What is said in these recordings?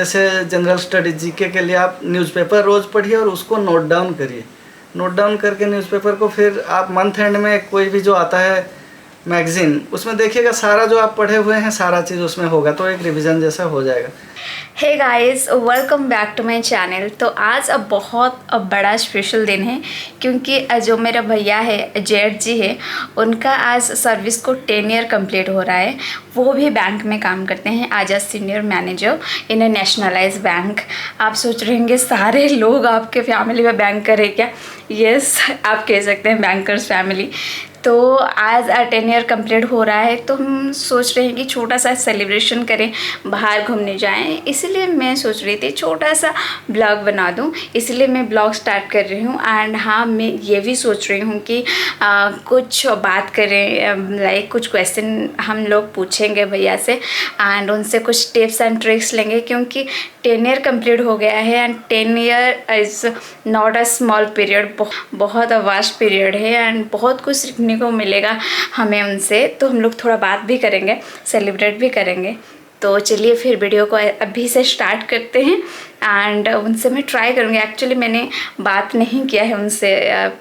जैसे general study GK के लिए आप न्यूज़पेपर रोज़ पढ़िए और उसको नोट डाउन करिए। नोट डाउन करके न्यूज़पेपर को फिर आप मंथ एंड में कोई भी जो आता है मैगज़ीन, उसमें देखिएगा सारा जो आप पढ़े हुए हैं सारा चीज़ उसमें होगा, तो एक रिवीजन जैसा हो जाएगा। Hey guys, welcome back to my channel. तो आज अब बहुत बड़ा स्पेशल दिन है क्योंकि जो मेरा भैया है जेठ जी है, उनका आज सर्विस को 10 ईयर कंप्लीट हो रहा है। वो भी बैंक में काम करते हैं as a senior manager in a nationalise bank. आप सोच रहे होंगे सारे लोग आपके फैमिली में बैंकर है क्या? यस, आप कह सकते हैं बैंकर्स फैमिली। तो आज 10 ईयर कंप्लीट हो रहा है, तो हम सोच रहे हैं कि छोटा सा सेलिब्रेशन करें, बाहर घूमने जाएं। इसलिए मैं सोच रही थी छोटा सा ब्लॉग बना दूं, इसलिए मैं ब्लॉग स्टार्ट कर रही हूं। एंड हाँ, मैं ये भी सोच रही हूं कि कुछ बात करें, लाइक कुछ क्वेश्चन हम लोग पूछेंगे भैया से एंड उनसे कुछ टिप्स एंड ट्रिक्स लेंगे, क्योंकि 10 ईयर कंप्लीट हो गया है and 10 year is not a small period, बहुत वास्ट पीरियड है एंड बहुत कुछ सीखने को मिलेगा हमें उनसे। तो हम लोग थोड़ा बात भी करेंगे, सेलिब्रेट भी करेंगे। तो चलिए फिर वीडियो को अभी से स्टार्ट करते हैं एंड उनसे मैं ट्राई करूँगी। एक्चुअली मैंने बात नहीं किया है उनसे,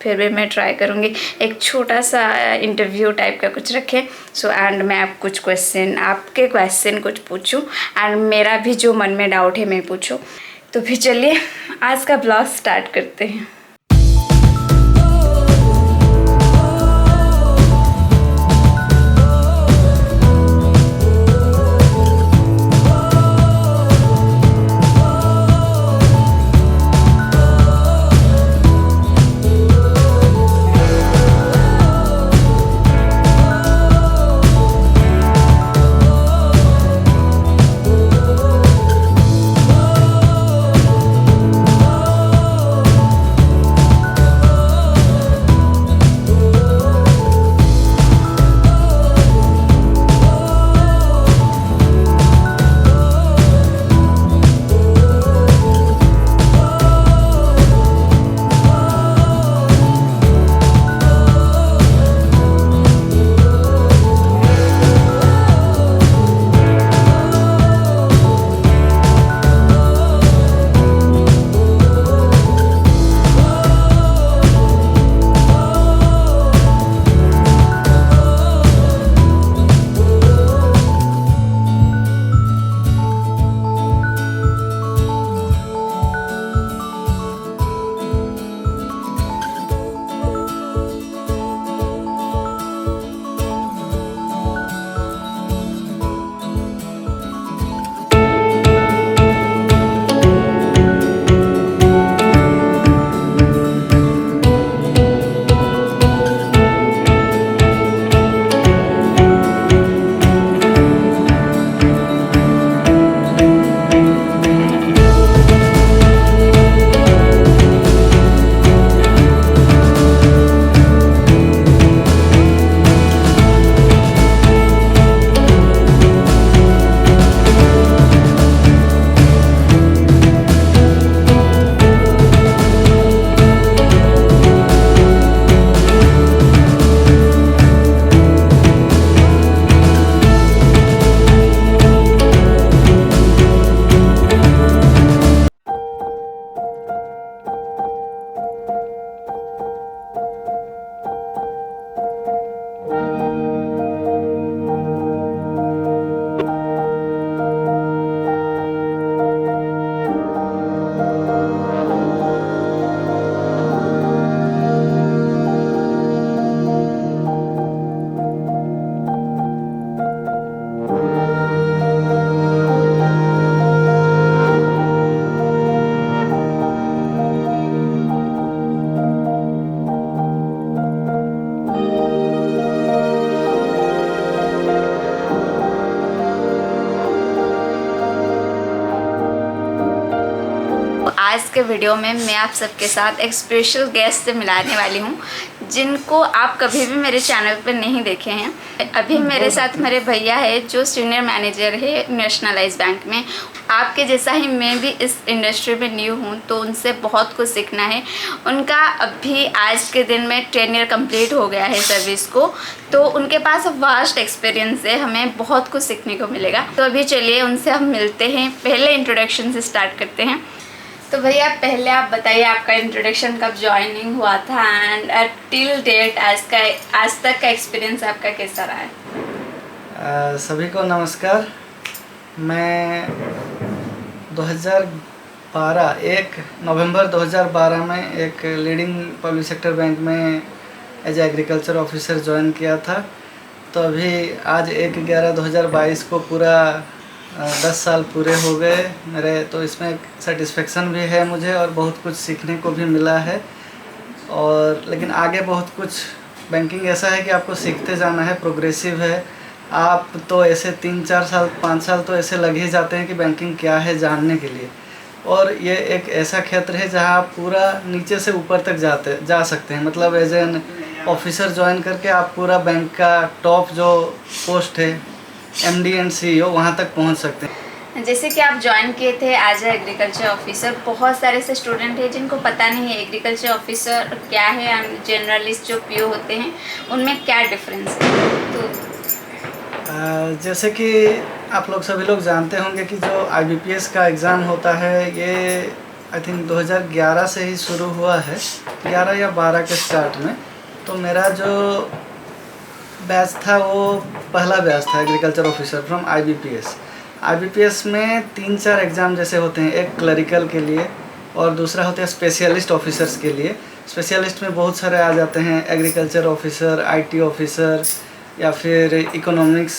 फिर भी मैं ट्राई करूँगी एक छोटा सा इंटरव्यू टाइप का कुछ रखें। सो एंड मैं आप कुछ क्वेश्चन, आपके क्वेश्चन कुछ पूछूं एंड मेरा भी जो मन में डाउट है मैं पूछूं। तो फिर चलिए आज का ब्लॉग स्टार्ट करते हैं। आज के वीडियो में मैं आप सबके साथ एक स्पेशल गेस्ट से मिलाने वाली हूँ, जिनको आप कभी भी मेरे चैनल पर नहीं देखे हैं। अभी मेरे साथ मेरे भैया है जो सीनियर मैनेजर है नेशनलाइज बैंक में। आपके जैसा ही मैं भी इस इंडस्ट्री में न्यू हूँ, तो उनसे बहुत कुछ सीखना है। उनका अभी आज के दिन में 10 ईयर कंप्लीट हो गया है सर्विस को, तो उनके पास वास्ट एक्सपीरियंस है, हमें बहुत कुछ सीखने को मिलेगा। तो अभी चलिए उनसे हम मिलते हैं, पहले इंट्रोडक्शन से स्टार्ट करते हैं। तो भैया पहले आप बताइए आपका इंट्रोडक्शन कब ज्वाइनिंग हुआ था एंड टिल डेट आज तक का एक्सपीरियंस आपका कैसा रहा है? सभी को नमस्कार। मैं 2012 1 नवंबर 2012 में एक लीडिंग पब्लिक सेक्टर बैंक में एज एग्रीकल्चर ऑफिसर ज्वाइन किया था। तो अभी आज 1/11/2022 को पूरा 10 साल पूरे हो गए मेरे। तो इसमें सेटिस्फेक्शन भी है मुझे और बहुत कुछ सीखने को भी मिला है। और लेकिन आगे बहुत कुछ, बैंकिंग ऐसा है कि आपको सीखते जाना है, प्रोग्रेसिव है। आप तो ऐसे 3-4 साल 5 साल तो ऐसे लग ही जाते हैं कि बैंकिंग क्या है जानने के लिए। और ये एक ऐसा क्षेत्र है जहां आप पूरा नीचे से ऊपर तक जा सकते हैं। मतलब एज एन ऑफिसर ज्वाइन करके आप पूरा बैंक का टॉप जो पोस्ट है MD एंड CEO वहाँ तक पहुँच सकते हैं। जैसे कि आप ज्वाइन किए थे एज ए एग्रीकल्चर ऑफिसर, बहुत सारे ऐसे स्टूडेंट हैं जिनको पता नहीं है एग्रीकल्चर ऑफिसर क्या है एंड जनरलिस्ट जो PO होते हैं उनमें क्या डिफरेंस है। तो जैसे कि आप लोग सभी लोग जानते होंगे कि जो IBPS का एग्ज़ाम होता है ये आई थिंक 2011 से ही शुरू हुआ है, 11 या 12 के स्टार्ट में। तो मेरा जो बैच था वो पहला बैच था एग्रीकल्चर ऑफिसर फ्रॉम IBPS में 3-4 एग्ज़ाम जैसे होते हैं। एक क्लरिकल के लिए और दूसरा होता है स्पेशलिस्ट ऑफिसर्स के लिए। स्पेशलिस्ट में बहुत सारे आ जाते हैं, एग्रीकल्चर ऑफिसर, IT ऑफिसर या फिर इकोनॉमिक्स,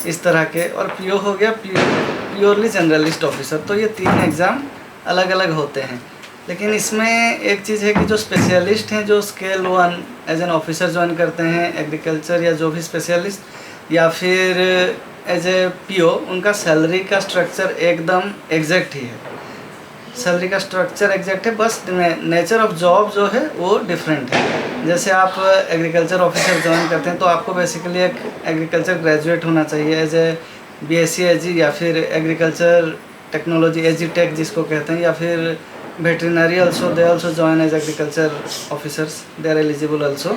इस तरह के। और PO हो गया प्योरली जनरलिस्ट ऑफिसर। तो ये 3 एग्ज़ाम अलग अलग होते हैं। लेकिन इसमें एक चीज़ है कि जो स्पेशलिस्ट हैं, जो scale 1 as an officer join करते हैं एग्रीकल्चर या जो भी स्पेशलिस्ट या फिर एज ए PO, उनका सैलरी का स्ट्रक्चर एकदम एग्जैक्ट ही है। सैलरी का स्ट्रक्चर एग्जैक्ट है, बस नेचर ऑफ जॉब जो है वो डिफरेंट है। जैसे आप एग्रीकल्चर ऑफिसर ज्वाइन करते हैं तो आपको बेसिकली एक एग्रीकल्चर ग्रेजुएट होना चाहिए एज ए BSc AG या फिर एग्रीकल्चर टेक्नोलॉजी AG टेक जिसको कहते हैं, या फिर veterinary also they also join as agriculture officers, they are eligible also.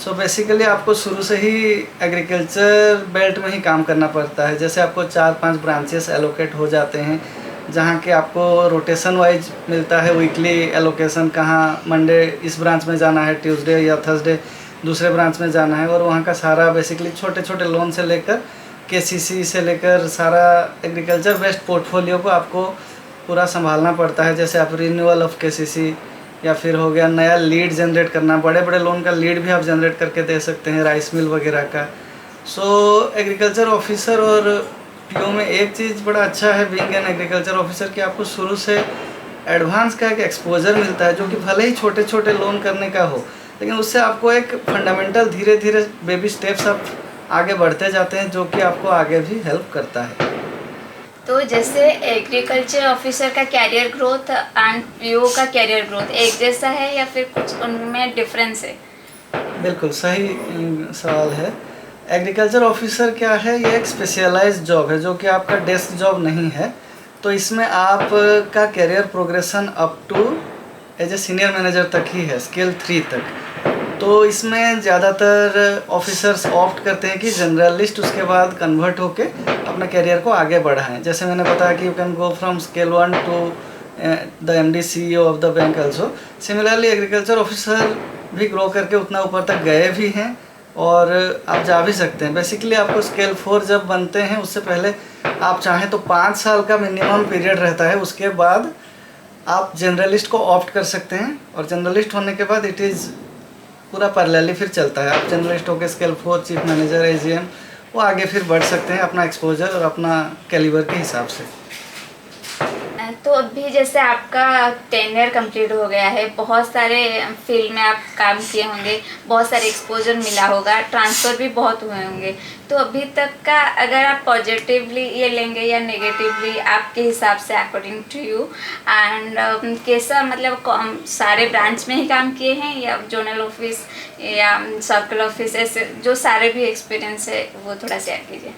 So basically आपको शुरू से ही एग्रीकल्चर बेल्ट में ही काम करना पड़ता है। जैसे आपको 4-5 ब्रांचेस एलोकेट हो जाते हैं जहाँ के आपको रोटेशन वाइज मिलता है वीकली एलोकेशन, कहाँ मंडे इस ब्रांच में जाना है, ट्यूसडे या थर्सडे दूसरे ब्रांच में जाना है। और वहाँ का सारा बेसिकली छोटे छोटे लोन से लेकर KCC से लेकर सारा एग्रीकल्चर बेस्ड पोर्टफोलियो को आपको पूरा संभालना पड़ता है। जैसे आप रिन्यूअल ऑफ KCC या फिर हो गया नया लीड जनरेट करना, बड़े बड़े लोन का लीड भी आप जनरेट करके दे सकते हैं, राइस मिल वगैरह का। सो एग्रीकल्चर ऑफिसर और PO में एक चीज़ बड़ा अच्छा है बीइंग एन एग्रीकल्चर ऑफिसर कि आपको शुरू से एडवांस का एक एक्सपोजर मिलता है, जो कि भले ही छोटे छोटे लोन करने का हो, लेकिन उससे आपको एक फंडामेंटल धीरे धीरे बेबी स्टेप्स आप आगे बढ़ते जाते हैं, जो कि आपको आगे भी हेल्प करता है। तो जैसे एग्रीकल्चर ऑफिसर का कैरियर ग्रोथ एंड PO का कैरियर ग्रोथ एक जैसा है या फिर कुछ उनमें डिफरेंस है? बिल्कुल सही सवाल है। एग्रीकल्चर ऑफिसर क्या है, ये एक स्पेशलाइज्ड जॉब है जो कि आपका डेस्क जॉब नहीं है। तो इसमें आपका career progression up to as a senior manager तक ही है, स्केल 3 तक। तो इसमें ज़्यादातर ऑफिसर्स ऑप्ट करते हैं कि जनरलिस्ट उसके बाद कन्वर्ट होके अपने कैरियर को आगे बढ़ाएं। जैसे मैंने बताया कि you can go from scale 1 to the MD CEO of the bank also. Similarly agriculture officer भी ग्रो करके उतना ऊपर तक गए भी हैं और आप जा भी सकते हैं। बेसिकली आपको स्केल 4 जब बनते हैं उससे पहले आप चाहें तो 5 साल का मिनिमम पीरियड रहता है, उसके बाद आप जनरलिस्ट को ऑप्ट कर सकते हैं। और जनरलिस्ट होने के बाद इट इज़ पूरा पैरेलली फिर चलता है। आप जर्नलिस्ट होकर स्केल 4 चीफ मैनेजर AGM वो आगे फिर बढ़ सकते हैं अपना एक्सपोजर और अपना कैलिबर के हिसाब से। तो अभी जैसे आपका 10 ईयर कंप्लीट हो गया है, बहुत सारे फील्ड में आप काम किए होंगे, बहुत सारे एक्सपोजर मिला होगा, ट्रांसफ़र भी बहुत हुए होंगे। तो अभी तक का अगर आप पॉजिटिवली ये लेंगे या नेगेटिवली आपके हिसाब से अकॉर्डिंग टू यू, एंड कैसा मतलब सारे ब्रांच में ही काम किए हैं या जोनल ऑफिस या सर्कल ऑफिस, ऐसे जो सारे भी एक्सपीरियंस है वो थोड़ा शेयर कीजिए।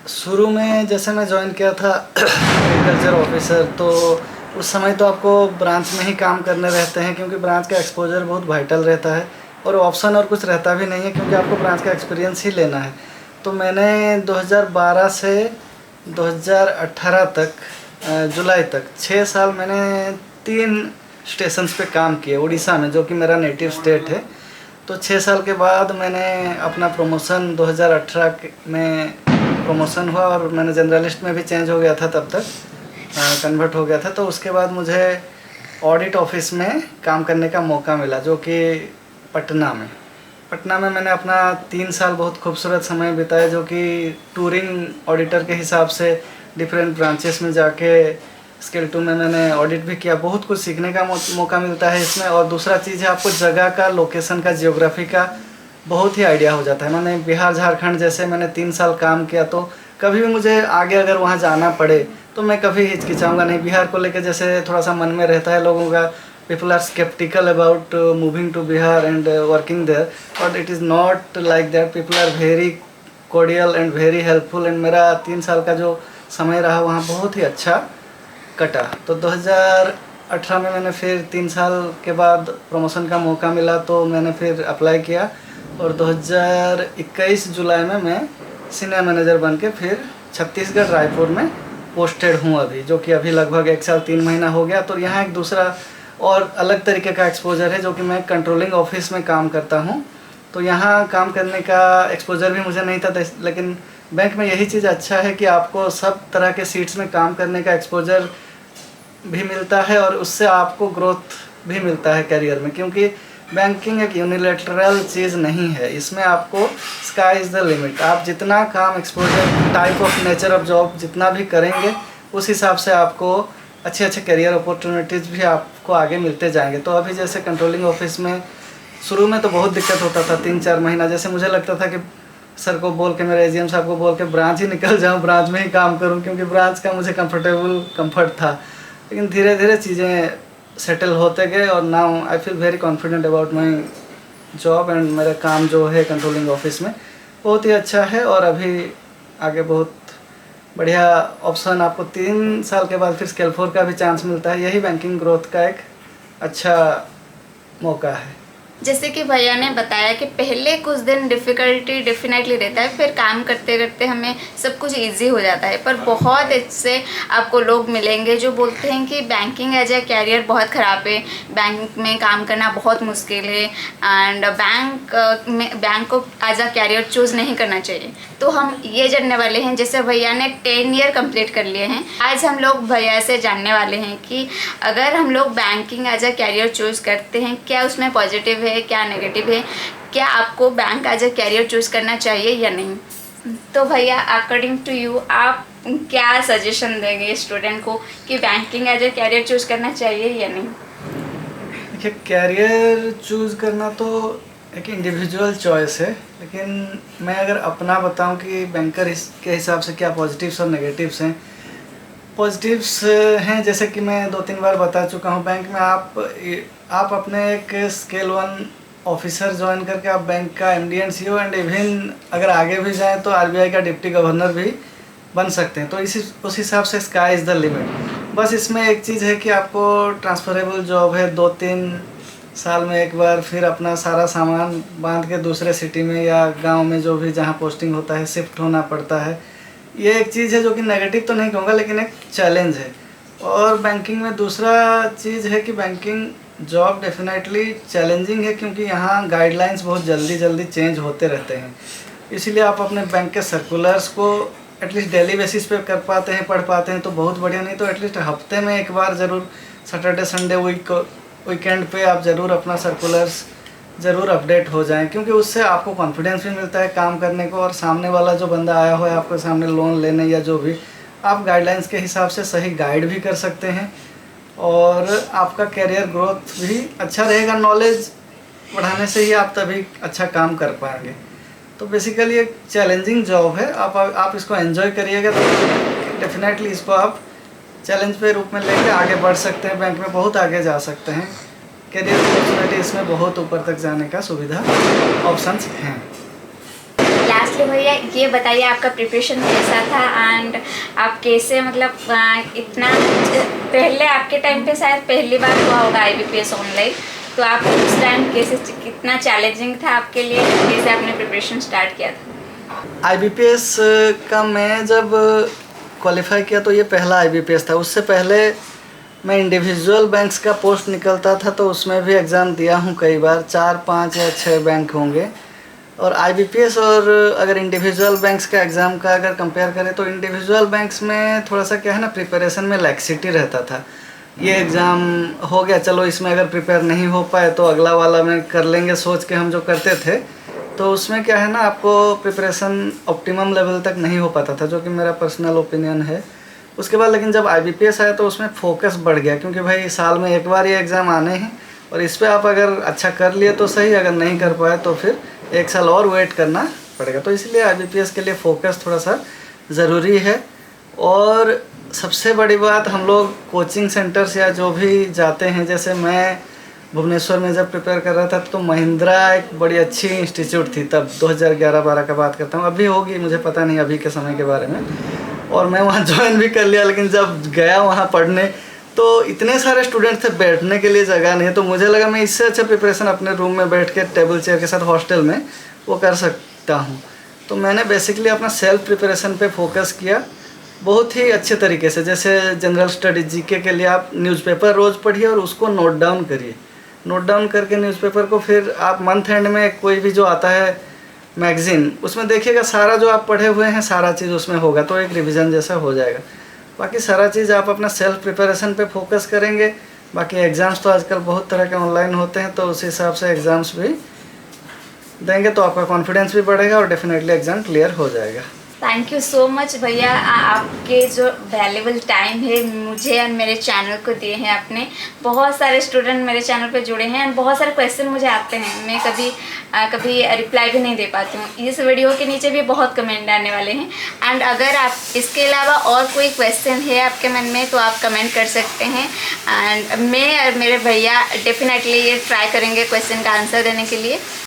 शुरू में जैसे मैं ज्वाइन किया था एग्रीकल्चर ऑफिसर, तो उस समय तो आपको ब्रांच में ही काम करने रहते हैं, क्योंकि ब्रांच का एक्सपोजर बहुत वाइटल रहता है और ऑप्शन और कुछ रहता भी नहीं है, क्योंकि आपको ब्रांच का एक्सपीरियंस ही लेना है। तो मैंने 2012 से 2018 तक जुलाई तक 6 साल मैंने 3 स्टेशंस पे काम किए उड़ीसा में, जो कि मेरा नेटिव स्टेट है। तो 6 साल के बाद मैंने अपना प्रमोशन 2018 में प्रमोशन हुआ और मैंने जर्नलिस्ट में भी चेंज हो गया था, तब तक कन्वर्ट हो गया था। तो उसके बाद मुझे ऑडिट ऑफिस में काम करने का मौका मिला, जो कि पटना में मैंने अपना 3 साल बहुत खूबसूरत समय बिताया, जो कि टूरिंग ऑडिटर के हिसाब से डिफरेंट ब्रांचेस में जाके स्केल 2 में मैंने ऑडिट भी किया। बहुत कुछ सीखने का मौका मिलता है इसमें। और दूसरा चीज़ है, आपको जगह का, लोकेशन का, जियोग्राफी का बहुत ही आइडिया हो जाता है। मैंने बिहार झारखंड जैसे मैंने 3 साल काम किया, तो कभी भी मुझे आगे अगर वहाँ जाना पड़े तो मैं कभी हिचकिचाऊँगा नहीं। बिहार को लेकर जैसे थोड़ा सा मन में रहता है लोगों का, people are skeptical about moving to Bihar and working there, but it is not like that. People are very cordial and very helpful, and मेरा 3 साल का जो समय रहा वहाँ बहुत ही अच्छा कटा। तो 2018 में मैंने फिर 3 साल के बाद प्रमोशन का मौका मिला, तो मैंने फिर अप्लाई किया और 2021 जुलाई में मैं सीनियर मैनेजर बन के फिर छत्तीसगढ़ रायपुर में पोस्टेड हूँ अभी, जो कि अभी लगभग 1 साल 3 महीना हो गया। तो यहाँ एक दूसरा और अलग तरीके का एक्सपोजर है, जो कि मैं कंट्रोलिंग ऑफिस में काम करता हूँ। तो यहाँ काम करने का एक्सपोजर भी मुझे नहीं था, लेकिन बैंक में यही चीज़ अच्छा है कि आपको सब तरह के सीट्स में काम करने का एक्सपोजर भी मिलता है और उससे आपको ग्रोथ भी मिलता है करियर में, क्योंकि बैंकिंग एक यूनिलैटरल चीज़ नहीं है। इसमें आपको स्काई इज़ द लिमिट। आप जितना काम, exposure, type of nature of job जितना भी करेंगे, उस हिसाब से आपको अच्छे अच्छे करियर अपॉर्चुनिटीज़ भी आपको आगे मिलते जाएंगे। तो अभी जैसे कंट्रोलिंग ऑफिस में शुरू में तो बहुत दिक्कत होता था, 3-4 महीना जैसे मुझे लगता था कि सर को बोल के, मेरे एजीएम साहब को बोल के ब्रांच ही निकल जाऊं, ब्रांच में ही काम करूं, क्योंकि ब्रांच का मुझे कंफर्ट था। लेकिन धीरे धीरे चीज़ें सेटल होते गए और now I feel very confident about my job and मेरा काम जो है कंट्रोलिंग ऑफिस में बहुत ही अच्छा है। और अभी आगे बहुत बढ़िया ऑप्शन आपको 3 साल के बाद फिर स्केल 4 का भी चांस मिलता है। यही बैंकिंग ग्रोथ का एक अच्छा मौका है। जैसे कि भैया ने बताया कि पहले कुछ दिन डिफ़िकल्टी डेफिनेटली रहता है, फिर काम करते करते हमें सब कुछ इजी हो जाता है। पर बहुत ऐसे आपको लोग मिलेंगे जो बोलते हैं कि बैंकिंग एज ए कैरियर बहुत ख़राब है, बैंक में काम करना बहुत मुश्किल है एंड बैंक को एज अ कैरियर चूज़ नहीं करना चाहिए। तो हम ये जानने वाले हैं, जैसे भैया ने 10 ईयर कंप्लीट कर लिए हैं, आज हम लोग भैया से जानने वाले हैं कि अगर हम लोग banking as a career choose करते हैं, क्या उसमें पॉजिटिव है, क्या नेगेटिव है, क्या आपको bank as a career choose करना चाहिए या नहीं। तो भैया अकॉर्डिंग टू यू आप क्या सजेशन देंगे स्टूडेंट को कि banking as a career choose करना चाहिए या नहीं। देखिए, कैरियर चूज़ करना तो एक इंडिविजुअल चॉइस है, लेकिन मैं अगर अपना बताऊं कि बैंकर के हिसाब से क्या पॉजिटिव्स और नेगेटिव्स हैं। पॉजिटिव्स हैं जैसे कि मैं 2-3 बार बता चुका हूं, बैंक में आप अपने एक स्केल 1 ऑफिसर ज्वाइन करके आप बैंक का MD and CEO and even अगर आगे भी जाएं तो RBI का डिप्टी गवर्नर भी बन सकते हैं। तो उस हिसाब से स्काई इज़ द लिमिट। बस इसमें एक चीज़ है कि आपको ट्रांसफरेबल जॉब है, 2-3 साल में एक बार फिर अपना सारा सामान बांध के दूसरे सिटी में या गांव में जो भी जहां पोस्टिंग होता है शिफ्ट होना पड़ता है। ये एक चीज़ है जो कि नेगेटिव तो नहीं कहूँगा, लेकिन एक चैलेंज है। और बैंकिंग में दूसरा चीज़ है कि बैंकिंग जॉब डेफिनेटली चैलेंजिंग है, क्योंकि यहाँ गाइडलाइंस बहुत जल्दी चेंज होते रहते हैं। इसीलिए आप अपने बैंक के सर्कुलर्स को एटलीस्ट डेली बेसिस पे कर पाते हैं, पढ़ पाते हैं तो बहुत बढ़िया, नहीं तो एटलीस्ट हफ्ते में एक बार ज़रूर, सैटरडे संडे वीकेंड पे आप ज़रूर अपना सर्कुलर्स ज़रूर अपडेट हो जाएं, क्योंकि उससे आपको कॉन्फिडेंस भी मिलता है काम करने को। और सामने वाला जो बंदा आया हुआ है आपके सामने लोन लेने या जो भी, आप गाइडलाइंस के हिसाब से सही गाइड भी कर सकते हैं और आपका करियर ग्रोथ भी अच्छा रहेगा। नॉलेज बढ़ाने से ही आप तभी अच्छा काम कर पाएंगे। तो बेसिकली एक चैलेंजिंग जॉब है, आप इसको एंजॉय करिएगा तो डेफिनेटली इसको आप चैलेंज पे रूप में लेके आगे बढ़ सकते हैं, बैंक में बहुत आगे जा सकते हैं। करियर अपॉर्चुनिटी इसमें बहुत ऊपर तक जाने का सुविधा ऑप्शंस हैं। लास्ट फर्स्टली भैया ये बताइए आपका प्रिपरेशन कैसा था एंड आप कैसे मतलब इतना पहले आपके टाइम पे शायद पहली बार हुआ होगा IBPS ऑनलाइन, तो आप उस टाइम कैसे कितना चैलेंजिंग था आपके लिए, कैसे आपने प्रिपरेशन स्टार्ट किया था? IBPS का मैं जब क्वालिफाई किया तो ये पहला IBPS था। उससे पहले मैं इंडिविजुअल बैंक्स का पोस्ट निकलता था तो उसमें भी एग्ज़ाम दिया हूँ कई बार, 4, 5 या 6 बैंक होंगे। और IBPS और अगर इंडिविजुअल बैंक्स का एग्ज़ाम का अगर कंपेयर करें तो इंडिविजुअल बैंक्स में थोड़ा सा क्या है ना, प्रिपरेशन में लैक्सिटी रहता था। ये एग्ज़ाम हो गया, चलो इसमें अगर प्रिपेयर नहीं हो पाए तो अगला वाला में कर लेंगे सोच के हम जो करते थे, तो उसमें क्या है ना, आपको प्रिपरेशन ऑप्टिमम लेवल तक नहीं हो पाता था, जो कि मेरा पर्सनल ओपिनियन है। उसके बाद लेकिन जब IBPS आया तो उसमें फोकस बढ़ गया, क्योंकि भाई साल में एक बार ये एग्ज़ाम आने हैं और इस पर आप अगर अच्छा कर लिए तो सही, अगर नहीं कर पाए तो फिर 1 साल और वेट करना पड़ेगा। तो इसलिए IBPS के लिए फ़ोकस थोड़ा सा ज़रूरी है। और सबसे बड़ी बात, हम लोग कोचिंग सेंटर्स या जो भी जाते हैं, जैसे मैं भुवनेश्वर में जब प्रिपेयर कर रहा था तो महिंद्रा एक बड़ी अच्छी इंस्टीट्यूट थी, तब 2011-12 का बात करता हूँ, अभी होगी मुझे पता नहीं अभी के समय के बारे में। और मैं वहाँ ज्वाइन भी कर लिया, लेकिन जब गया वहाँ पढ़ने तो इतने सारे स्टूडेंट थे, बैठने के लिए जगह नहीं है, तो मुझे लगा मैं इससे अच्छा प्रिपरेशन अपने रूम में बैठ के टेबल चेयर के साथ हॉस्टल में वो कर सकता हूँ। तो मैंने बेसिकली अपना सेल्फ प्रिपरेशन पे फोकस किया बहुत ही अच्छे तरीके से। जैसे जनरल स्टडी GK के लिए आप न्यूज़पेपर रोज़ पढ़िए और उसको नोट डाउन करिए। नोट डाउन करके न्यूज़पेपर को फिर आप मंथ एंड में कोई भी जो आता है मैगज़ीन, उसमें देखिएगा सारा जो आप पढ़े हुए हैं सारा चीज़ उसमें होगा, तो एक रिवीजन जैसा हो जाएगा। बाकी सारा चीज़ आप अपना सेल्फ प्रिपरेशन पे फोकस करेंगे। बाकी एग्ज़ाम्स तो आजकल बहुत तरह के ऑनलाइन होते हैं, तो उस हिसाब से एग्ज़ाम्स भी देंगे तो आपका कॉन्फिडेंस भी बढ़ेगा और डेफिनेटली एग्ज़ाम क्लियर हो जाएगा। थैंक यू सो मच भैया, आपके जो वैल्यूबल टाइम है मुझे और मेरे चैनल को दिए हैं आपने। बहुत सारे स्टूडेंट मेरे चैनल पे जुड़े हैं एंड बहुत सारे क्वेश्चन मुझे आते हैं, मैं कभी रिप्लाई भी नहीं दे पाती हूँ। इस वीडियो के नीचे भी बहुत कमेंट आने वाले हैं एंड अगर आप इसके अलावा और कोई क्वेश्चन है आपके मन में तो आप कमेंट कर सकते हैं एंड मैं और मेरे भैया डेफिनेटली ये ट्राई करेंगे क्वेश्चन का आंसर देने के लिए।